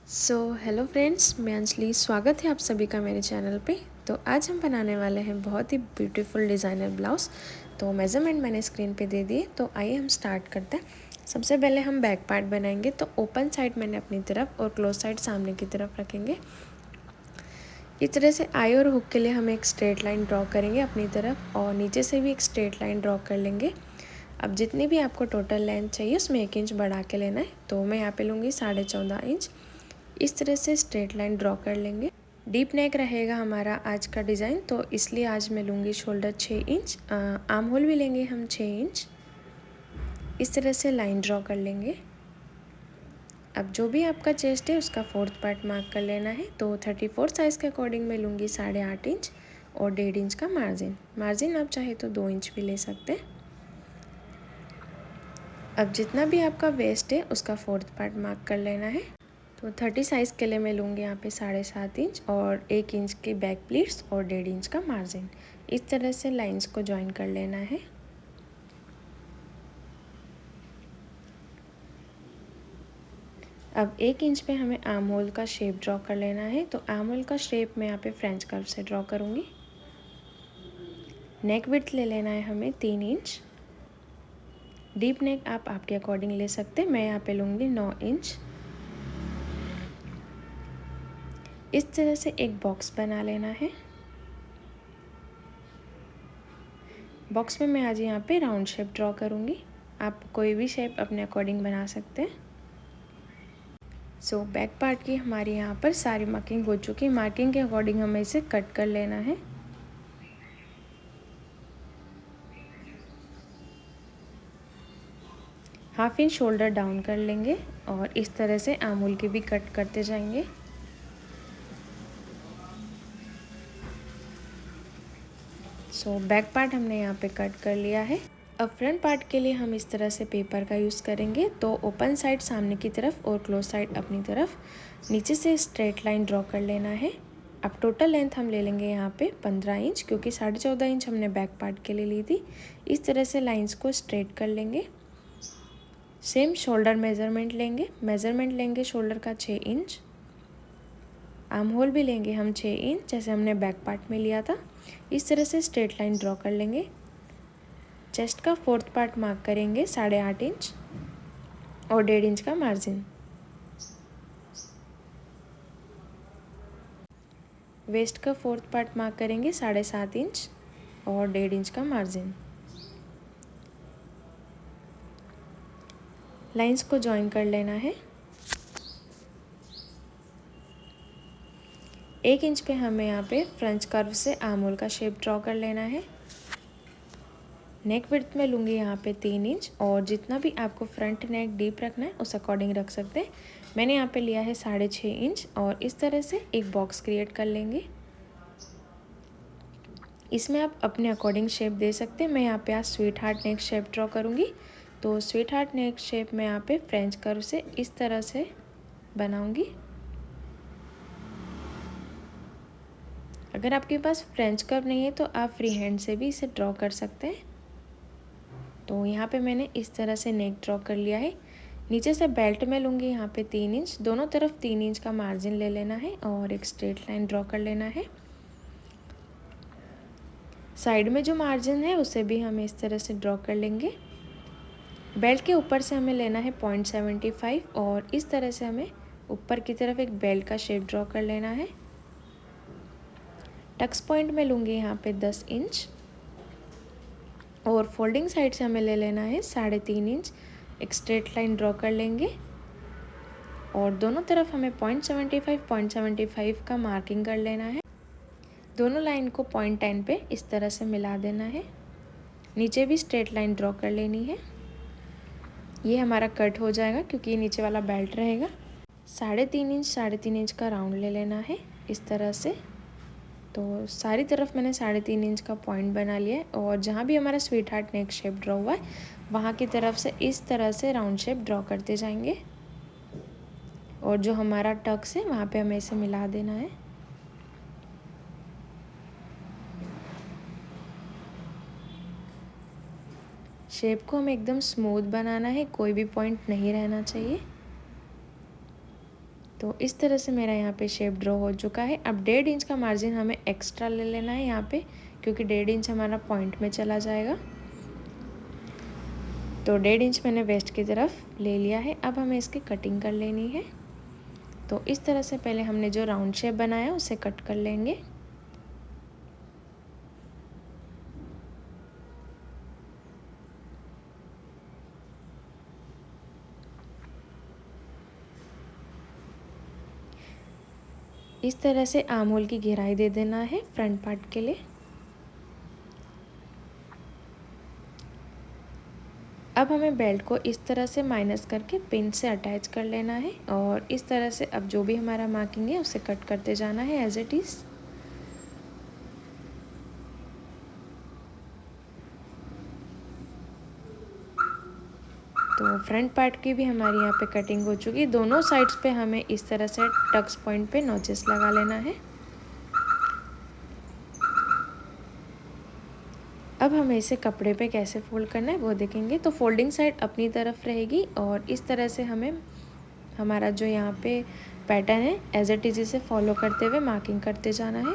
Hello friends, मैं अंजलि। स्वागत है आप सभी का मेरे चैनल पे। तो आज हम बनाने वाले हैं बहुत ही ब्यूटीफुल डिज़ाइनर ब्लाउज़। तो मेज़रमेंट मैंने स्क्रीन पे दे दिए। तो आइए हम स्टार्ट करते हैं। सबसे पहले हम बैक पार्ट बनाएंगे। तो ओपन साइड मैंने अपनी तरफ और क्लोज साइड सामने की तरफ रखेंगे। इस तरह से आई और हुक के लिए हम एक स्ट्रेट लाइन ड्रॉ करेंगे अपनी तरफ, और नीचे से भी एक स्ट्रेट लाइन ड्रॉ कर लेंगे। अब जितनी भी आपको टोटल लेंथ चाहिए उसमें 1 इंच बढ़ा के लेना है। तो मैं यहाँ पे लूँगी 14.5 इंच। इस तरह से स्ट्रेट लाइन ड्रॉ कर लेंगे। डीप नेक रहेगा हमारा आज का डिज़ाइन, तो इसलिए आज मैं लूँगी शोल्डर 6 इंच। आर्म होल भी लेंगे हम 6 इंच। इस तरह से लाइन ड्रॉ कर लेंगे। अब जो भी आपका चेस्ट है उसका 4th पार्ट मार्क कर लेना है। तो 34 साइज़ के अकॉर्डिंग मैं लूँगी 8.5 इंच और 1.5 इंच का मार्जिन आप चाहे तो 2 इंच भी ले सकते हैं। अब जितना भी आपका वेस्ट है उसका 4th पार्ट मार्क कर लेना है। तो 30 साइज़ के लिए मैं लूँगी यहाँ पे 7.5 इंच और 1 इंच के बैक प्लीट्स और 1.5 इंच का मार्जिन। इस तरह से लाइंस को ज्वाइन कर लेना है। अब 1 इंच पे हमें आर्म होल का शेप ड्रॉ कर लेना है। तो आर्म होल का शेप मैं यहाँ पे फ्रेंच कर्व से ड्रॉ करूँगी। नेक विड्थ ले लेना है हमें 3 इंच। डीप नेक आप आपके अकॉर्डिंग ले सकते हैं। मैं यहाँ पे लूँगी 9 इंच। इस तरह से एक बॉक्स बना लेना है। बॉक्स में मैं आज यहाँ पे राउंड शेप ड्रॉ करूँगी। आप कोई भी शेप अपने अकॉर्डिंग बना सकते हैं। बैक पार्ट की हमारी यहाँ पर सारी मार्किंग हो चुकी है। मार्किंग के अकॉर्डिंग हमें इसे कट कर लेना है। हाफ इंच शोल्डर डाउन कर लेंगे और इस तरह से आर्म होल की भी कट करते जाएंगे। बैक पार्ट हमने यहाँ पे कट कर लिया है। अब फ्रंट पार्ट के लिए हम इस तरह से पेपर का यूज़ करेंगे। तो ओपन साइड सामने की तरफ और क्लोज साइड अपनी तरफ, नीचे से स्ट्रेट लाइन ड्रॉ कर लेना है। अब टोटल लेंथ हम ले लेंगे यहाँ पे 15 इंच, क्योंकि 14.5 इंच हमने बैक पार्ट के लिए ली थी। इस तरह से लाइंस को स्ट्रेट कर लेंगे। सेम शोल्डर मेज़रमेंट लेंगे शोल्डर का 6 इंच। आर्म होल भी लेंगे हम 6 इंच, जैसे हमने बैक पार्ट में लिया था। इस तरह से स्ट्रेट लाइन ड्रॉ कर लेंगे। चेस्ट का 4th पार्ट मार्क करेंगे 8.5 इंच और 1.5 इंच का मार्जिन। वेस्ट का 4th पार्ट मार्क करेंगे 7.5 इंच और 1.5 इंच का मार्जिन। लाइंस को ज्वाइन कर लेना है। 1 इंच पे हमें यहाँ पे फ्रेंच कर्व से आर्म होल का शेप ड्रॉ कर लेना है। नेक विड्थ में लूँगी यहाँ पे 3 इंच, और जितना भी आपको फ्रंट नेक डीप रखना है उस अकॉर्डिंग रख सकते हैं। मैंने यहाँ पे लिया है 6.5 इंच, और इस तरह से एक बॉक्स क्रिएट कर लेंगे। इसमें आप अपने अकॉर्डिंग शेप दे सकते हैं। मैं यहाँ पे आज स्वीट हार्ट नेक शेप ड्रॉ करूँगी। तो स्वीट हार्ट नेक शेप मैं यहाँ पे फ्रेंच कर्व से इस तरह से बनाऊँगी। अगर आपके पास फ्रेंच कर्व नहीं है तो आप फ्री हैंड से भी इसे ड्रॉ कर सकते हैं। तो यहाँ पे मैंने इस तरह से नेक ड्रॉ कर लिया है। नीचे से बेल्ट में लूँगी यहाँ पे 3 इंच, दोनों तरफ 3 इंच का मार्जिन ले लेना है और एक स्ट्रेट लाइन ड्रॉ कर लेना है। साइड में जो मार्जिन है उसे भी हम इस तरह से ड्रॉ कर लेंगे। बेल्ट के ऊपर से हमें लेना है 0.75, और इस तरह से हमें ऊपर की तरफ एक बेल्ट का शेप ड्रॉ कर लेना है। टक्स पॉइंट में लूँगी यहाँ पे 10 इंच, और फोल्डिंग साइड से हमें ले लेना है 3.5 इंच। एक स्ट्रेट लाइन ड्रॉ कर लेंगे और दोनों तरफ हमें 0.75 का मार्किंग कर लेना है। दोनों लाइन को 0.10 पे इस तरह से मिला देना है। नीचे भी स्ट्रेट लाइन ड्रॉ कर लेनी है। ये हमारा कट हो जाएगा क्योंकि ये नीचे वाला बेल्ट रहेगा। 3.5 इंच का राउंड ले लेना है इस तरह से। तो सारी तरफ मैंने 3.5 इंच का पॉइंट बना लिया है, और जहाँ भी हमारा स्वीट हार्ट नेक शेप ड्रॉ हुआ है वहाँ की तरफ से इस तरह से राउंड शेप ड्रॉ करते जाएंगे, और जो हमारा टक्स है वहाँ पे हमें इसे मिला देना है। शेप को हमें एकदम स्मूथ बनाना है, कोई भी पॉइंट नहीं रहना चाहिए। तो इस तरह से मेरा यहाँ पे शेप ड्रॉ हो चुका है। अब 1.5 इंच का मार्जिन हमें एक्स्ट्रा ले लेना है यहाँ पे, क्योंकि 1.5 इंच हमारा पॉइंट में चला जाएगा। तो 1.5 इंच मैंने वेस्ट की तरफ ले लिया है। अब हमें इसकी कटिंग कर लेनी है। तो इस तरह से पहले हमने जो राउंड शेप बनाया उसे कट कर लेंगे। इस तरह से आर्म होल की गहराई दे देना है फ्रंट पार्ट के लिए। अब हमें बेल्ट को इस तरह से माइनस करके पिन से अटैच कर लेना है और इस तरह से अब जो भी हमारा मार्किंग है उसे कट करते जाना है एज इट इज़। तो फ्रंट पार्ट की भी हमारी यहाँ पे कटिंग हो चुकी है। दोनों साइड्स पे हमें इस तरह से टक्स पॉइंट पे नॉचेस लगा लेना है। अब हमें इसे कपड़े पे कैसे फोल्ड करना है वो देखेंगे। तो फोल्डिंग साइड अपनी तरफ रहेगी और इस तरह से हमें हमारा जो यहाँ पे पैटर्न है एज इट इज़ इसे फॉलो करते हुए मार्किंग करते जाना है।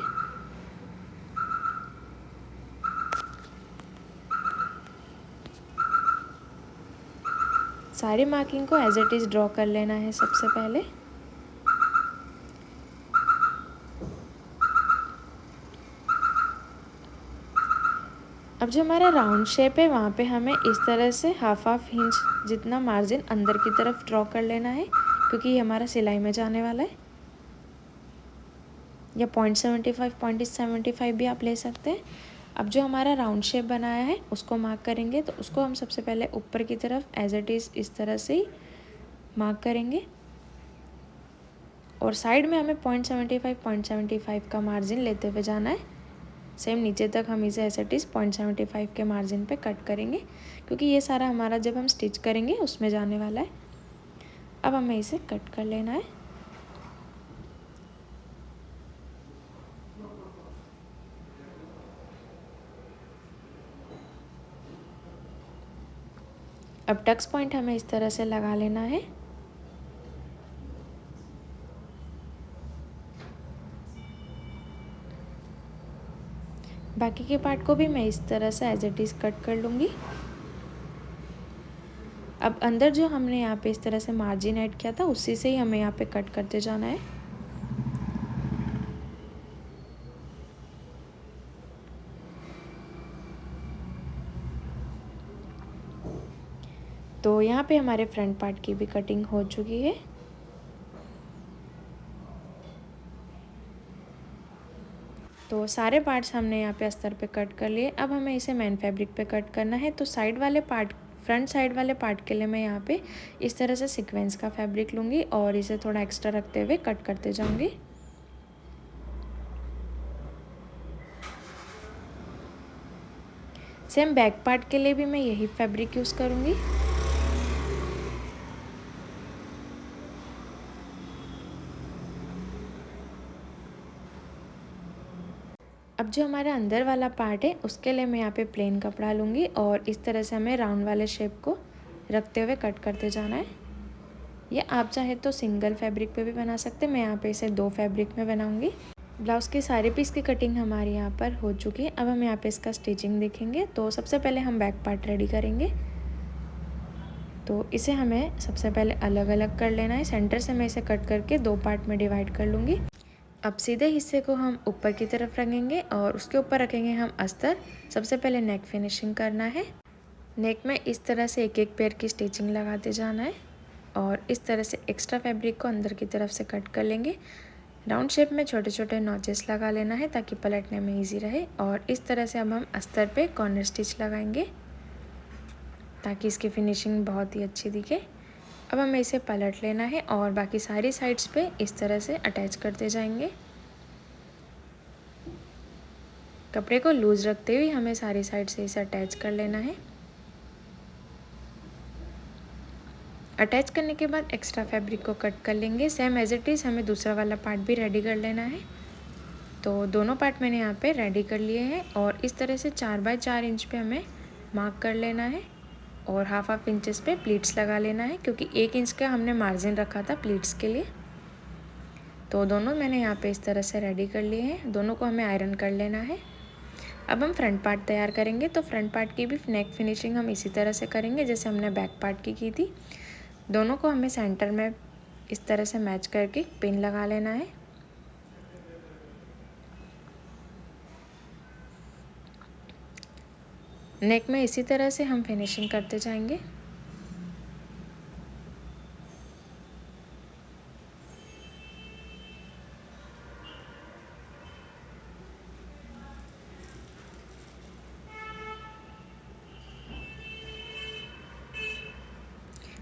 सारी मार्किंग को एज इट इज़ ड्रॉ कर लेना है सबसे पहले। अब जो हमारा राउंड शेप है वहाँ पे हमें इस तरह से हाफ इंच जितना मार्जिन अंदर की तरफ ड्रॉ कर लेना है, क्योंकि ये हमारा सिलाई में जाने वाला है। या 0.75 0.75 भी आप ले सकते हैं। अब जो हमारा राउंड शेप बनाया है उसको मार्क करेंगे। तो उसको हम सबसे पहले ऊपर की तरफ एज इट इज़ इस तरह से ही मार्क करेंगे और साइड में हमें 0.75 का मार्जिन लेते हुए जाना है। सेम नीचे तक हम इसे एज इट इज़ 0.75 के मार्जिन पे कट करेंगे, क्योंकि ये सारा हमारा जब हम स्टिच करेंगे उसमें जाने वाला है। अब हमें इसे कट कर लेना है। अब टक्स पॉइंट हमें इस तरह से लगा लेना है। बाकी के पार्ट को भी मैं इस तरह से एज इट इज़ कट कर लूँगी। अब अंदर जो हमने यहाँ पे इस तरह से मार्जिन ऐड किया था उसी से ही हमें यहाँ पे कट करते जाना है। तो यहाँ पे हमारे फ्रंट पार्ट की भी कटिंग हो चुकी है। तो सारे पार्ट्स हमने यहाँ पे अस्तर पे कट कर लिए। अब हमें इसे मेन फैब्रिक पे कट करना है। तो साइड वाले पार्ट फ्रंट साइड वाले पार्ट के लिए मैं यहाँ पे इस तरह से सीक्वेंस का फैब्रिक लूँगी और इसे थोड़ा एक्स्ट्रा रखते हुए कट करते जाऊँगी। सेम बैक पार्ट के लिए भी मैं यही फैब्रिक यूज़ करूँगी। अब जो हमारा अंदर वाला पार्ट है उसके लिए मैं यहाँ पे प्लेन कपड़ा लूँगी और इस तरह से हमें राउंड वाले शेप को रखते हुए कट करते जाना है। ये आप चाहे तो सिंगल फैब्रिक पे भी बना सकते हैं। मैं यहाँ पे इसे 2 फैब्रिक में बनाऊँगी। ब्लाउज़ के सारे पीस की कटिंग हमारे यहाँ पर हो चुकी है। अब हम यहाँ पे इसका स्टिचिंग देखेंगे। तो सबसे पहले हम बैक पार्ट रेडी करेंगे। तो इसे हमें सबसे पहले अलग अलग कर लेना है। सेंटर से मैं इसे कट करके 2 पार्ट में डिवाइड कर लूँगी। अब सीधे हिस्से को हम ऊपर की तरफ रखेंगे और उसके ऊपर रखेंगे हम अस्तर। सबसे पहले नेक फिनिशिंग करना है। नेक में इस तरह से एक एक पेयर की स्टिचिंग लगाते जाना है और इस तरह से एक्स्ट्रा फैब्रिक को अंदर की तरफ से कट कर लेंगे। राउंड शेप में छोटे छोटे नॉचेस लगा लेना है ताकि पलटने में ईजी रहे। और इस तरह से अब हम अस्तर पे कॉर्नर स्टिच लगाएंगे ताकि इसकी फिनिशिंग बहुत ही अच्छी दिखे। अब हमें इसे पलट लेना है और बाकी सारी साइड्स पे इस तरह से अटैच करते जाएंगे। कपड़े को लूज़ रखते हुए हमें सारी साइड से इसे अटैच कर लेना है। अटैच करने के बाद एक्स्ट्रा फैब्रिक को कट कर लेंगे। सेम एज इट इज़ हमें दूसरा वाला पार्ट भी रेडी कर लेना है। तो दोनों पार्ट मैंने यहाँ पे रेडी कर लिए हैं और इस तरह से 4 बाय 4 इंच पे हमें मार्क कर लेना है और हाफ इंचेस पे प्लीट्स लगा लेना है, क्योंकि 1 इंच का हमने मार्जिन रखा था प्लीट्स के लिए। तो दोनों मैंने यहाँ पे इस तरह से रेडी कर लिए हैं। दोनों को हमें आयरन कर लेना है। अब हम फ्रंट पार्ट तैयार करेंगे। तो फ्रंट पार्ट की भी नेक फिनिशिंग हम इसी तरह से करेंगे जैसे हमने बैक पार्ट की थी। दोनों को हमें सेंटर में इस तरह से मैच करके पिन लगा लेना है। नेक में इसी तरह से हम फिनिशिंग करते जाएंगे।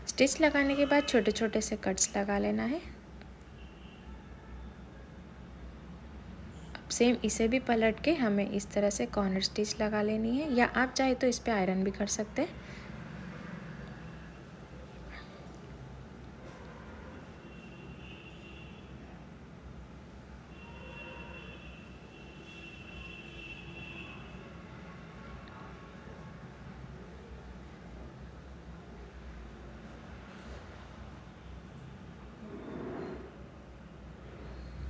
स्टिच लगाने के बाद छोटे छोटे से कट्स लगा लेना है। अब सेम इसे भी पलट के हमें इस तरह से कॉर्नर स्टिच लगा लेनी है, या आप चाहे तो इस पे आयरन भी कर सकते हैं।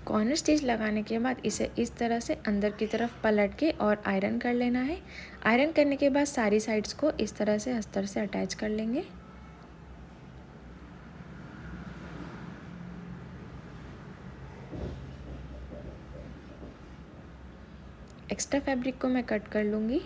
कॉर्नर स्टिच लगाने के बाद इसे इस तरह से अंदर की तरफ पलट के और आयरन कर लेना है। आयरन करने के बाद सारी साइड्स को इस तरह से अस्तर से अटैच कर लेंगे। एक्स्ट्रा फैब्रिक को मैं कट कर लूँगी।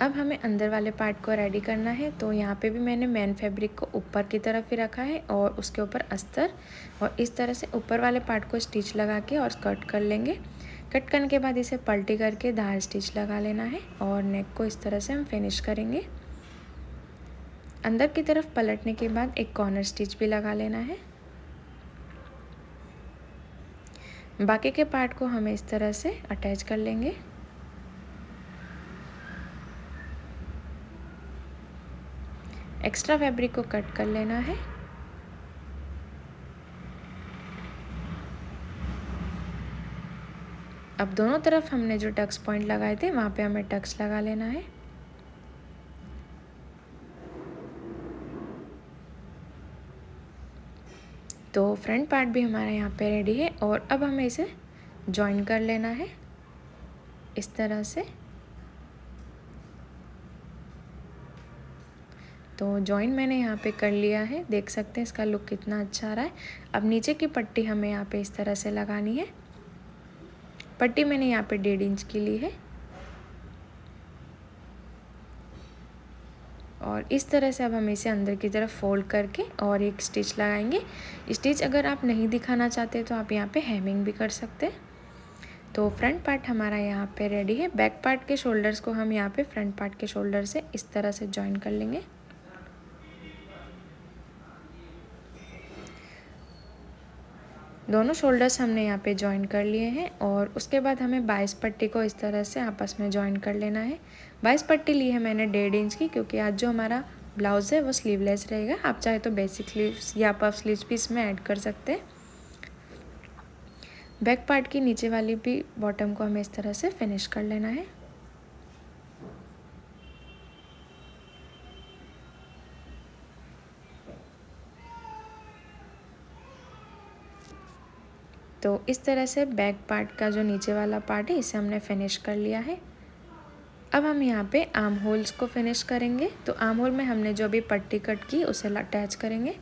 अब हमें अंदर वाले पार्ट को रेडी करना है। तो यहाँ पे भी मैंने मेन फैब्रिक को ऊपर की तरफ ही रखा है और उसके ऊपर अस्तर, और इस तरह से ऊपर वाले पार्ट को स्टिच लगा के और कट कर लेंगे। कट करने के बाद इसे पलटी करके धार स्टिच लगा लेना है और नेक को इस तरह से हम फिनिश करेंगे। अंदर की तरफ पलटने के बाद एक कॉर्नर स्टिच भी लगा लेना है। बाकी के पार्ट को हमें इस तरह से अटैच कर लेंगे। एक्स्ट्रा फैब्रिक को कट कर लेना है। अब दोनों तरफ हमने जो टक्स पॉइंट लगाए थे वहाँ पे हमें टक्स लगा लेना है। तो फ्रंट पार्ट भी हमारा यहाँ पे रेडी है और अब हमें इसे जॉइन कर लेना है इस तरह से। तो जॉइन मैंने यहाँ पे कर लिया है, देख सकते हैं इसका लुक कितना अच्छा आ रहा है। अब नीचे की पट्टी हमें यहाँ पे इस तरह से लगानी है। पट्टी मैंने यहाँ पे 1.5 इंच की ली है और इस तरह से अब हम इसे अंदर की तरफ फोल्ड करके और एक स्टिच लगाएंगे। स्टिच अगर आप नहीं दिखाना चाहते तो आप यहाँ पे हेमिंग भी कर सकते हैं। तो फ्रंट पार्ट हमारा यहाँ पे रेडी है। बैक पार्ट के शोल्डर्स को हम यहाँ पे फ्रंट पार्ट के शोल्डर से इस तरह से जॉइन कर लेंगे। दोनों शोल्डर्स हमने यहाँ पे जॉइन कर लिए हैं और उसके बाद हमें 22 पट्टी को इस तरह से आपस में जॉइन कर लेना है। 22 पट्टी ली है मैंने 1.5 इंच की, क्योंकि आज जो हमारा ब्लाउज़ है वो स्लीवलेस रहेगा। आप चाहे तो बेसिक स्लीव्स या पफ स्लीव्स भी इसमें ऐड कर सकते हैं। बैक पार्ट की नीचे वाली भी बॉटम को हमें इस तरह से फिनिश कर लेना है। तो इस तरह से बैक पार्ट का जो नीचे वाला पार्ट है इसे हमने फिनिश कर लिया है। अब हम यहाँ पे आर्म होल्स को फिनिश करेंगे। तो आर्म होल में हमने जो भी पट्टी कट की उसे अटैच करेंगे।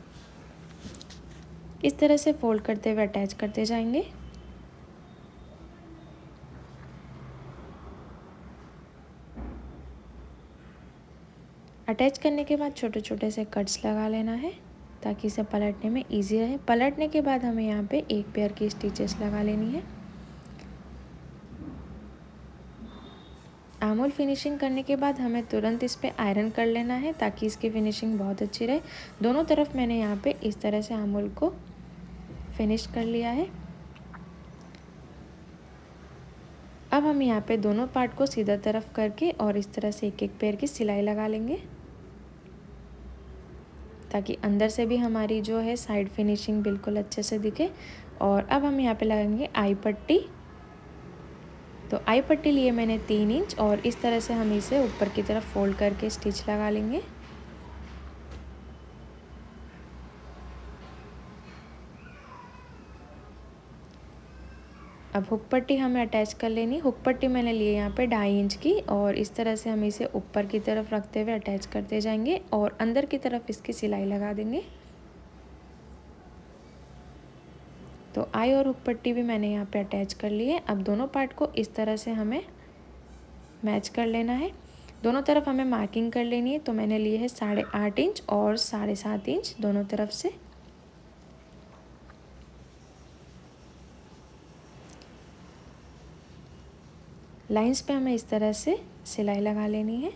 इस तरह से फोल्ड करते हुए अटैच करते जाएंगे। अटैच करने के बाद छोटे छोटे से कट्स लगा लेना है ताकि इसे पलटने में इजी रहे। पलटने के बाद हमें यहाँ पे एक पेयर की स्टिचेस लगा लेनी है। आर्म होल फिनिशिंग करने के बाद हमें तुरंत इस पे आयरन कर लेना है ताकि इसकी फिनिशिंग बहुत अच्छी रहे। दोनों तरफ मैंने यहाँ पे इस तरह से आर्म होल को फिनिश कर लिया है। अब हम यहाँ पे दोनों पार्ट को सीधा तरफ करके और इस तरह से एक एक पेयर की सिलाई लगा लेंगे ताकि अंदर से भी हमारी जो है साइड फिनिशिंग बिल्कुल अच्छे से दिखे। और अब हम यहाँ पे लगाएंगे आई पट्टी। तो आई पट्टी लिए मैंने 3 इंच और इस तरह से हम इसे ऊपर की तरफ फोल्ड करके स्टिच लगा लेंगे। अब हुक पट्टी हमें अटैच कर लेनी। हुक पट्टी मैंने ली है यहाँ पे 2.5 इंच की और इस तरह से हम इसे ऊपर की तरफ रखते हुए अटैच करते जाएंगे और अंदर की तरफ इसकी सिलाई लगा देंगे। तो आई और हुक पट्टी भी मैंने यहाँ पे अटैच कर ली है। अब दोनों पार्ट को इस तरह से हमें मैच कर लेना है। दोनों तरफ हमें मार्किंग कर लेनी है। तो मैंने लिए है 8.5 इंच और 7.5 इंच दोनों तरफ से। लाइंस पे हमें इस तरह से सिलाई लगा लेनी है।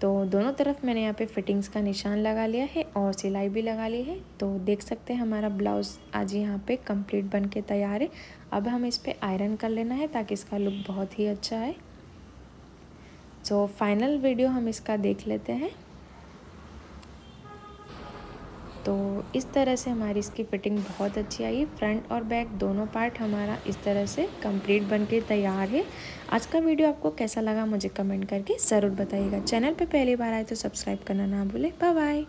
तो दोनों तरफ मैंने यहाँ पे फिटिंग्स का निशान लगा लिया है और सिलाई भी लगा ली है। तो देख सकते हैं हमारा ब्लाउज़ आज यहाँ पे कंप्लीट बन के तैयार है। अब हम इस पे आयरन कर लेना है ताकि इसका लुक बहुत ही अच्छा है। सो फाइनल वीडियो हम इसका देख लेते हैं। तो इस तरह से हमारी इसकी फ़िटिंग बहुत अच्छी आई। फ्रंट और बैक दोनों पार्ट हमारा इस तरह से कंप्लीट बन के तैयार है। आज का वीडियो आपको कैसा लगा मुझे कमेंट करके ज़रूर बताइएगा। चैनल पे पहली बार आए तो सब्सक्राइब करना ना भूलें। Bye bye.